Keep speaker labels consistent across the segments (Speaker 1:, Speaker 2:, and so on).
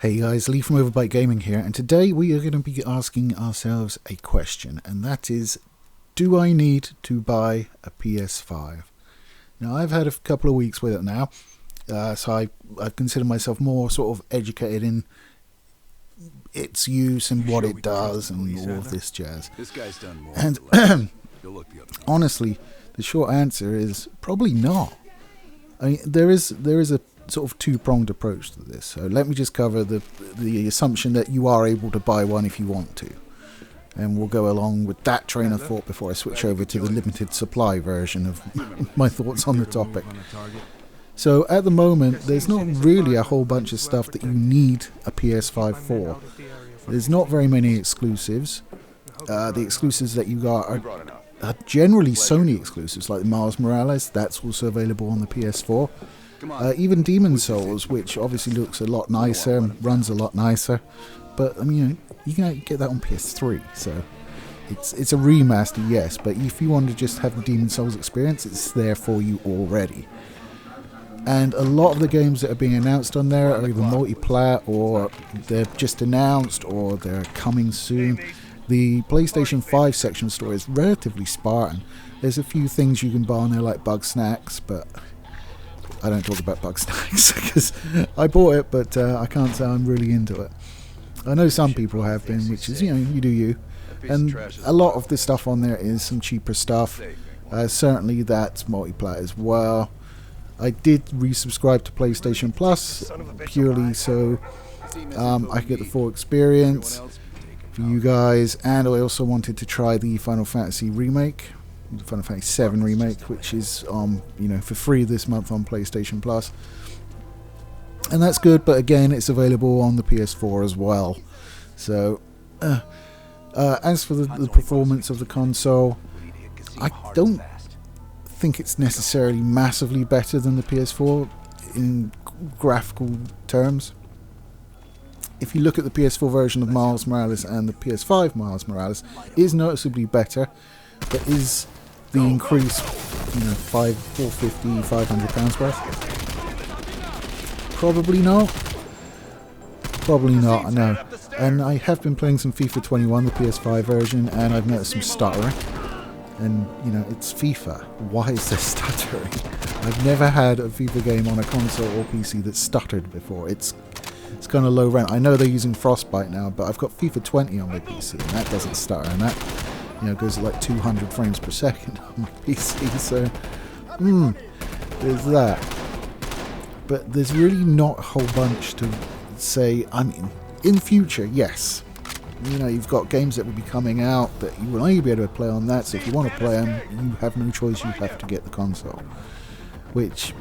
Speaker 1: Hey guys, Lee from Overbite Gaming here, and today we are going to be asking ourselves a question, and that is, do I need to buy a PS5? Now, I've had a couple of weeks with it now, so I consider myself more sort of educated in its use and what it does and all of this jazz. And honestly, the short answer is probably not. I mean, there is a sort of two-pronged approach to this. So let me just cover the assumption that you are able to buy one if you want to. And we'll go along with that train of thought before I switch over to the limited supply version of my thoughts on the topic. So at the moment, there's not really a whole bunch of stuff that you need a PS5 for. There's not very many exclusives. The exclusives that you got are generally Sony exclusives, like Miles Morales. That's also available on the PS4. Even Demon's Souls, which obviously looks a lot nicer, runs a lot nicer, but I mean, you can get that on PS3, so it's a remaster, yes, but if you want to just have the Demon's Souls experience, it's there for you already. And a lot of the games that are being announced on there are either multiplayer, or they're just announced, or they're coming soon. The PlayStation 5 section store is relatively spartan. There's a few things you can buy on there, like Bug Snacks, but I don't talk about Bug Snacks because I bought it, but I can't say I'm really into it. I know some people have been, which is, you do you. And a lot of the stuff on there is some cheaper stuff. Certainly that's multiplayer as well. I did resubscribe to PlayStation Plus purely so I could get the full experience for you guys. And I also wanted to try the Final Fantasy remake. Final Fantasy VII Remake, which is for free this month on PlayStation Plus, and that's good. But again, it's available on the PS4 as well. So, as for the performance of the console, I don't think it's necessarily massively better than the PS4 in graphical terms. If you look at the PS4 version of Miles Morales and the PS5 Miles Morales, it is noticeably better, but is the increase, £500 worth? Probably not. Probably not, no. And I have been playing some FIFA 21, the PS5 version, and I've noticed some stuttering. And, it's FIFA. Why is there stuttering? I've never had a FIFA game on a console or PC that stuttered before. It's kind of low rent. I know they're using Frostbite now, but I've got FIFA 20 on my PC, and that doesn't stutter, and that goes at like 200 frames per second on my PC, so there's that. But there's really not a whole bunch to say. I mean, in future, yes, you've got games that will be coming out that you will only be able to play on that, so if you want to play them, you have no choice, you have to get the console, which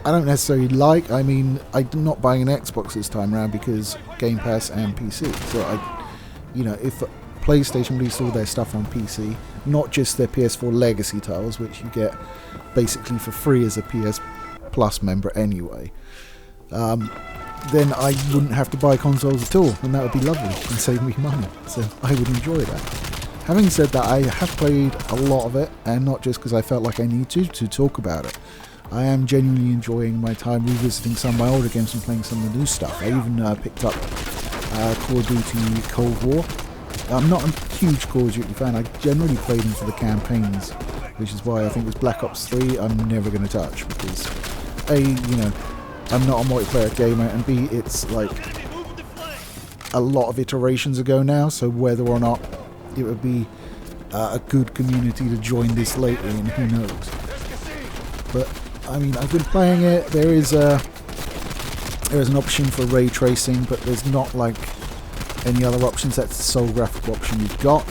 Speaker 1: I don't necessarily like. I mean, I'm not buying an Xbox this time around because Game Pass and PC, so if PlayStation released all their stuff on PC, not just their PS4 legacy titles, which you get basically for free as a PS Plus member anyway, then I wouldn't have to buy consoles at all, and that would be lovely and save me money, so I would enjoy that. Having said that, I have played a lot of it, and not just because I felt like I need to talk about it. I am genuinely enjoying my time revisiting some of my older games and playing some of the new stuff. I even picked up Call of Duty Cold War. I'm not a huge Call of Duty fan. I generally play them for the campaigns, which is why I think this Black Ops 3 I'm never going to touch, because A, I'm not a multiplayer gamer, and B, it's like a lot of iterations ago now, so whether or not it would be a good community to join this lately, and who knows. But I mean, I've been playing it. There is an option for ray tracing, but there's not like any other options. That's the sole graphical option you've got,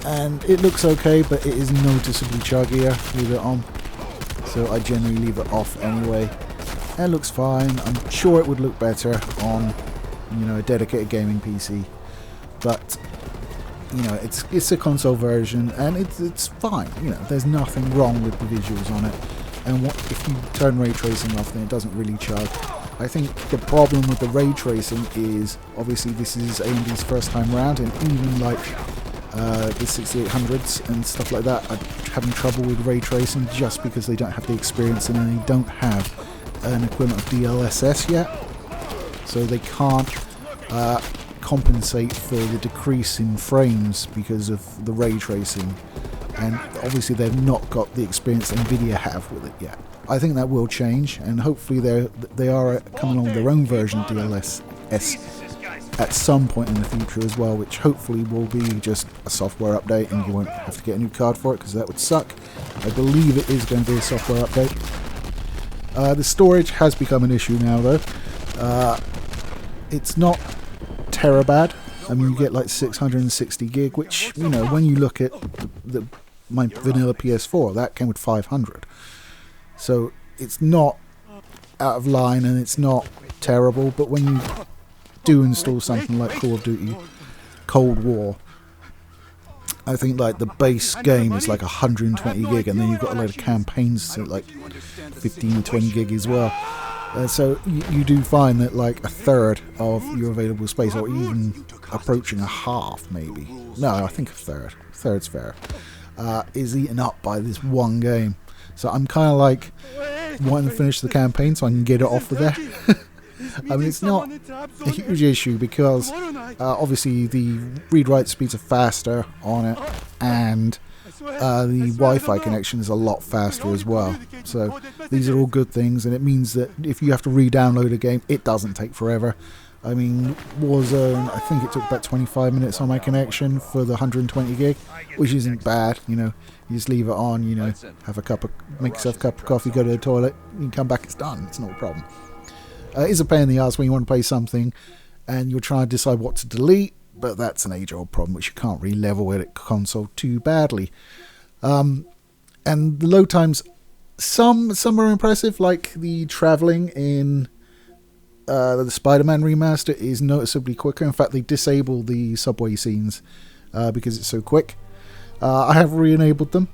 Speaker 1: and it looks okay, but it is noticeably chuggier with it on, so I generally leave it off anyway. It looks fine. I'm sure it would look better on a dedicated gaming PC, but it's a console version, and it's fine. There's nothing wrong with the visuals on it, and if you turn ray tracing off, then it doesn't really chug. I think the problem with the ray tracing is, obviously this is AMD's first time around, and even like the 6800s and stuff like that are having trouble with ray tracing just because they don't have the experience and they don't have an equivalent of DLSS yet. so they can't compensate for the decrease in frames because of the ray tracing, and obviously they've not got the experience Nvidia have with it yet. I think that will change, and hopefully they are coming on with their own version of DLSS at some point in the future as well, which hopefully will be just a software update and you won't have to get a new card for it, because that would suck. I believe it is going to be a software update. The storage has become an issue now though. It's not terabad. I mean, you get like 660 gig, which, you know, when you look at my vanilla PS4, that came with 500. So it's not out of line and it's not terrible, but when you do install something like Call of Duty Cold War, I think like the base game is like 120 gig, and then you've got a load of campaigns so like 15 or 20 gig as well. So you do find that like a third of your available space, or even approaching a half maybe, no, I think a third's fair, is eaten up by this one game. So I'm kind of like wanting to finish the campaign so I can get it off of there. I mean, it's not a huge issue because obviously the read-write speeds are faster on it, and the Wi-Fi connection is a lot faster as well. So these are all good things, and it means that if you have to re-download a game, it doesn't take forever. I mean, Warzone, I think it took about 25 minutes on my connection for the 120 gig, which isn't bad, you know. You just leave it on, you know, make yourself a cup of coffee, go to the toilet, you can come back, it's done, it's not a problem. It's a pain in the ass when you want to play something and you're trying to decide what to delete, but that's an age-old problem which you can't really level with at console too badly. And the load times, some are impressive, like the travelling in the Spider-Man remaster is noticeably quicker. In fact, they disable the subway scenes because it's so quick. I have re-enabled them,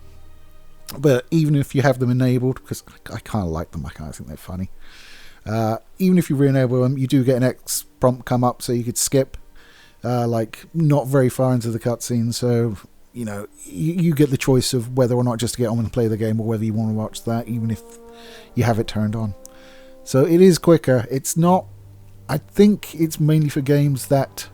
Speaker 1: but even if you have them enabled, because I kind of like them, I kind of think they're funny. Even if you re-enable them, you do get an X prompt come up, so you could skip, like not very far into the cutscene. So you know you get the choice of whether or not just to get on and play the game, or whether you want to watch that, even if you have it turned on. So it is quicker. It's not. I think it's mainly for games that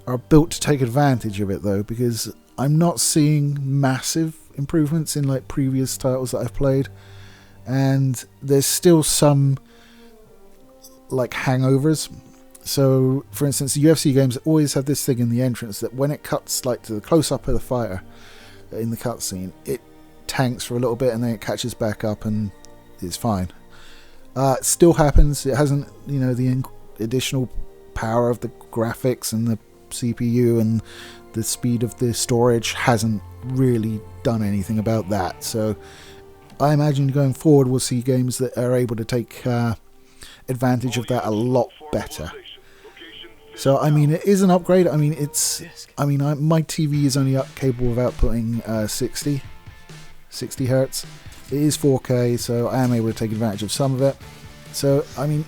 Speaker 1: are built to take advantage of it, though, because I'm not seeing massive improvements in like previous titles that I've played, and there's still some like hangovers. So for instance, the UFC games always have this thing in the entrance that when it cuts like to the close-up of the fighter in the cutscene, it tanks for a little bit and then it catches back up and it's fine. It still happens. It hasn't, you know, the additional power of the graphics and the CPU and the speed of the storage hasn't really done anything about that. So I imagine going forward we'll see games that are able to take advantage of that a lot better. So I mean, it is an upgrade. I mean, my TV is only capable of outputting 60 hertz. It is 4K, so I am able to take advantage of some of it. So I mean,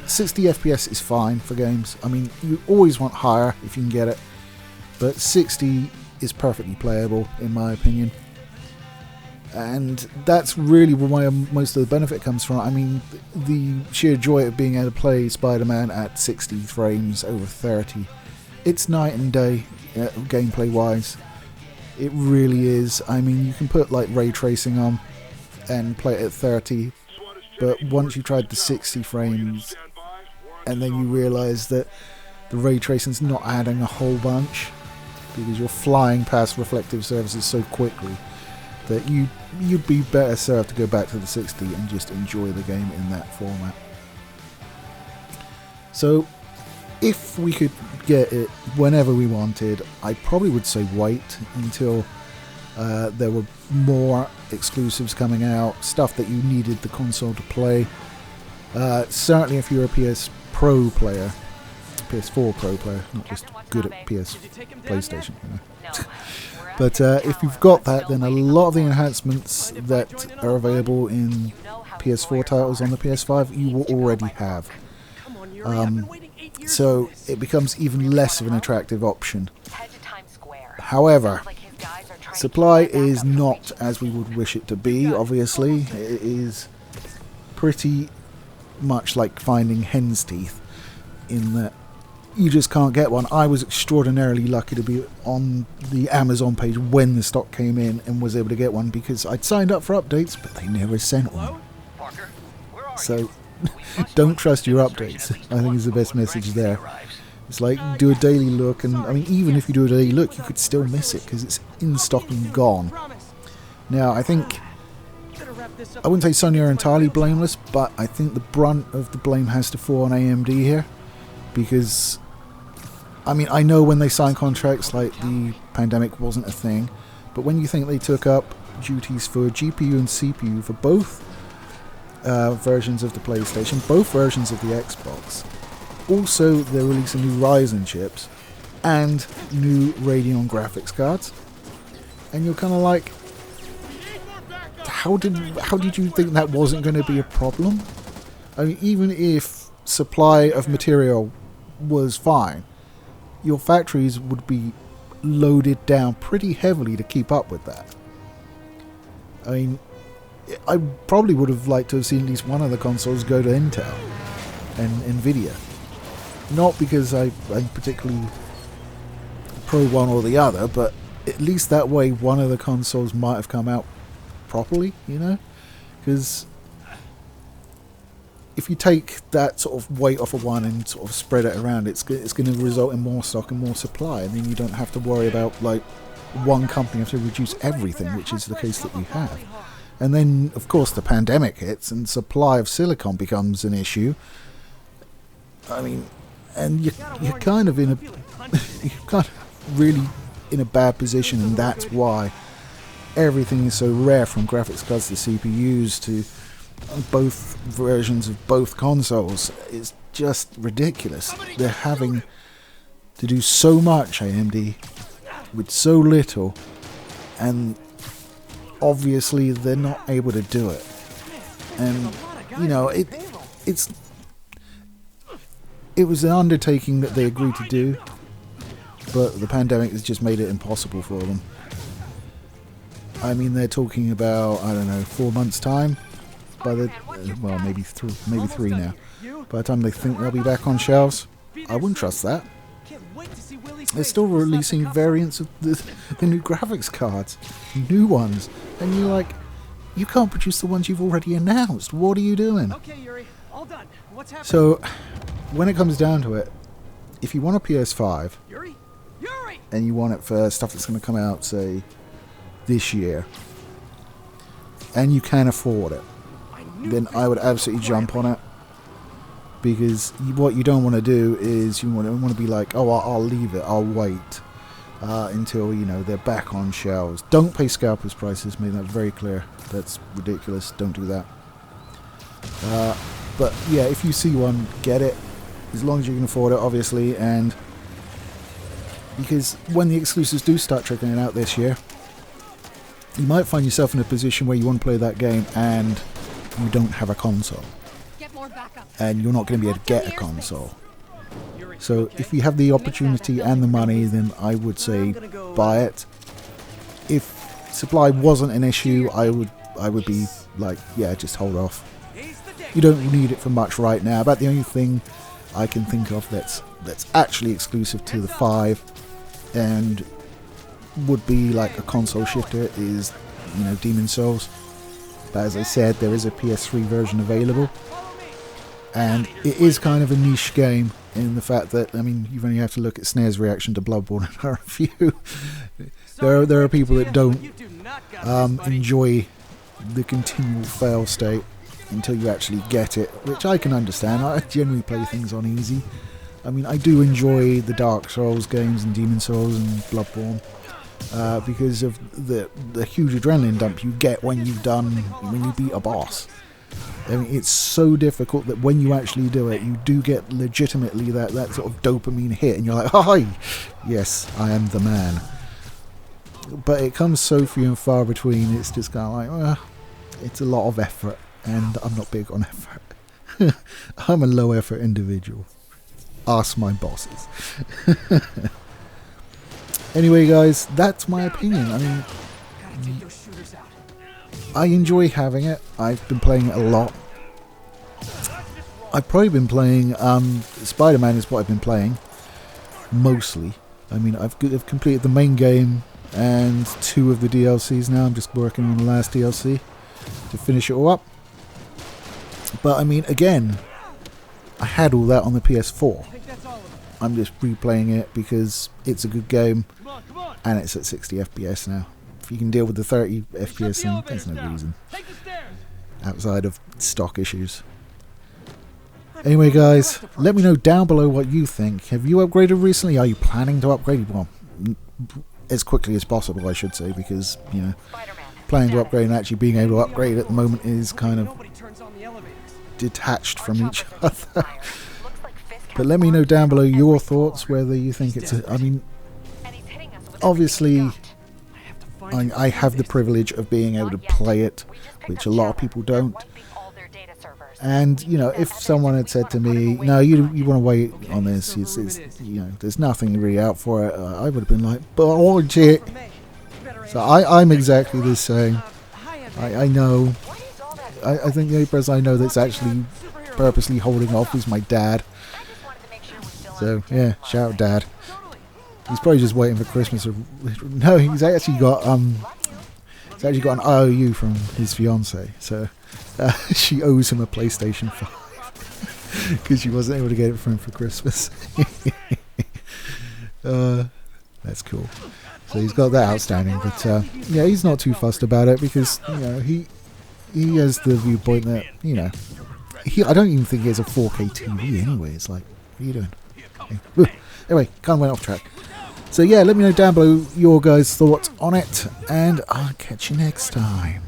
Speaker 1: 60 FPS is fine for games. I mean, you always want higher if you can get it, but 60 is perfectly playable in my opinion. And that's really where most of the benefit comes from. I mean, the sheer joy of being able to play Spider-Man at 60 frames over 30. It's night and day, gameplay wise. It really is. I mean, you can put like ray tracing on and play it at 30, but once you've tried the 60 frames and then you realise that the ray tracing's not adding a whole bunch, because you're flying past reflective surfaces so quickly, that you'd be better served to go back to the 60 and just enjoy the game in that format. So if we could get it whenever we wanted, I probably would say wait until there were more exclusives coming out, stuff that you needed the console to play. Certainly if you're a PS4 Pro player, not just good at PlayStation, you know. But if you've got that, then a lot of the enhancements that are available in PS4 titles on the PS5 you will already have. So it becomes even less of an attractive option. However, supply is not as we would wish it to be, obviously. It is pretty much like finding hen's teeth. in that you just can't get one. I was extraordinarily lucky to be on the Amazon page when the stock came in and was able to get one, because I'd signed up for updates, but they never sent one. So don't trust your updates, I think is the best message there. It's like, do a daily look, and I mean, even if you do a daily look, you could still miss it because it's in stock and gone. Now, I think, I wouldn't say Sony are entirely blameless, but I think the brunt of the blame has to fall on AMD here, because, I mean, I know when they signed contracts, like, the pandemic wasn't a thing, but when you think they took up duties for GPU and CPU for both versions of the PlayStation, both versions of the Xbox, also they're releasing new Ryzen chips and new Radeon graphics cards, and you're kind of like, how did you think that wasn't going to be a problem? I mean, even if supply of material was fine, your factories would be loaded down pretty heavily to keep up with that. I mean, I probably would have liked to have seen at least one of the consoles go to Intel and Nvidia. Not because I'm particularly pro one or the other, but at least that way one of the consoles might have come out properly, you know? Because if you take that sort of weight off of one and sort of spread it around, it's going to result in more stock and more supply, and then you don't have to worry about, like, one company have to reduce everything, which is the case that we have. And then, of course, the pandemic hits and supply of silicon becomes an issue. I mean, and you're kind of in a you're kind of really in a bad position, and that's why everything is so rare, from graphics cards to CPUs to both versions of both consoles. It's just ridiculous. They're having to do so much, AMD, with so little, and obviously they're not able to do it. And you know, it was an undertaking that they agreed to do, but the pandemic has just made it impossible for them. I mean, they're talking about, I don't know, 4 months' time, by the well, maybe three now. By the time they think they'll be back on shelves, I wouldn't trust that. They're still releasing variants of the new graphics cards, new ones, and you're like, you can't produce the ones you've already announced. What are you doing?
Speaker 2: Okay, Yuri, all done. What's happening?
Speaker 1: So, when it comes down to it, if you want a PS5,
Speaker 2: Yuri,
Speaker 1: and you want it for stuff that's going to come out, say, this year, and you can afford it, then I would absolutely jump on it. Because what you don't want to do is you want to be like, oh, I'll leave it, I'll wait until, you know, they're back on shelves. Don't pay scalpers prices, make that very clear. That's ridiculous, don't do that. But yeah, if you see one, get it, as long as you can afford it, obviously. And because when the exclusives do start trickling out this year, you might find yourself in a position where you want to play that game and you don't have a console, and you're not going to be able to get a console. So if you have the opportunity and the money, then I would say buy it. If supply wasn't an issue, I would be like, yeah, just hold off. You don't need it for much right now. About the only thing I can think of that's actually exclusive to the 5 and would be like a console shifter is, you know, Demon's Souls. But as I said, there is a PS3 version available, and it is kind of a niche game in the fact that, I mean, you only have to look at Snare's reaction to Bloodborne and her review. there are people that don't enjoy the continual fail state until you actually get it, which I can understand. I generally play things on easy. I mean, I do enjoy the Dark Souls games and Demon's Souls and Bloodborne, because of the huge adrenaline dump you get when you beat a boss. I mean, it's so difficult that when you actually do it, you do get legitimately that sort of dopamine hit, and you're like, hi, yes, I am the man. But it comes so few and far between, it's just kind of like, well, it's a lot of effort, and I'm not big on effort. I'm a low effort individual. Ask my bosses. Anyway, guys, that's my opinion. I mean, I enjoy having it. I've been playing it a lot. I've probably been playing Spider-Man is what I've been playing mostly. I mean, I've completed the main game and 2 of the DLCs now. I'm just working on the last DLC to finish it all up. But I mean, again, I had all that on the PS4. I'm just replaying it because it's a good game and it's at 60 FPS now. If you can deal with the 30 FPS, then there's no reason outside of stock issues. Anyway, guys, let me know down below what you think. Have you upgraded recently? Are you planning to upgrade? Well, as quickly as possible, I should say, because, you know, planning to upgrade and actually being able to upgrade at the moment is kind of detached from each other. But let me know down below your thoughts, whether you think it's I mean, obviously, I have the privilege of being able to play it, which a lot of people don't. And, you know, if someone had said to me, no, you want to wait on this, it's, you know, there's nothing really out for it, I would have been like, bullshit. So I'm exactly the same. I know. I think the only person I know that's actually purposely holding off is my dad. So, yeah, shout out Dad. He's probably just waiting for Christmas. No, he's actually got an IOU from his fiance, so she owes him a PlayStation 5 because she wasn't able to get it for him for Christmas. That's cool. So he's got that outstanding, but yeah, he's not too fussed about it because, you know, he has the viewpoint that, you know, I don't even think he has a 4K TV anyway. It's like, what are you doing? Anyway, kind of went off track. So yeah, let me know down below your guys' thoughts on it, and I'll catch you next time.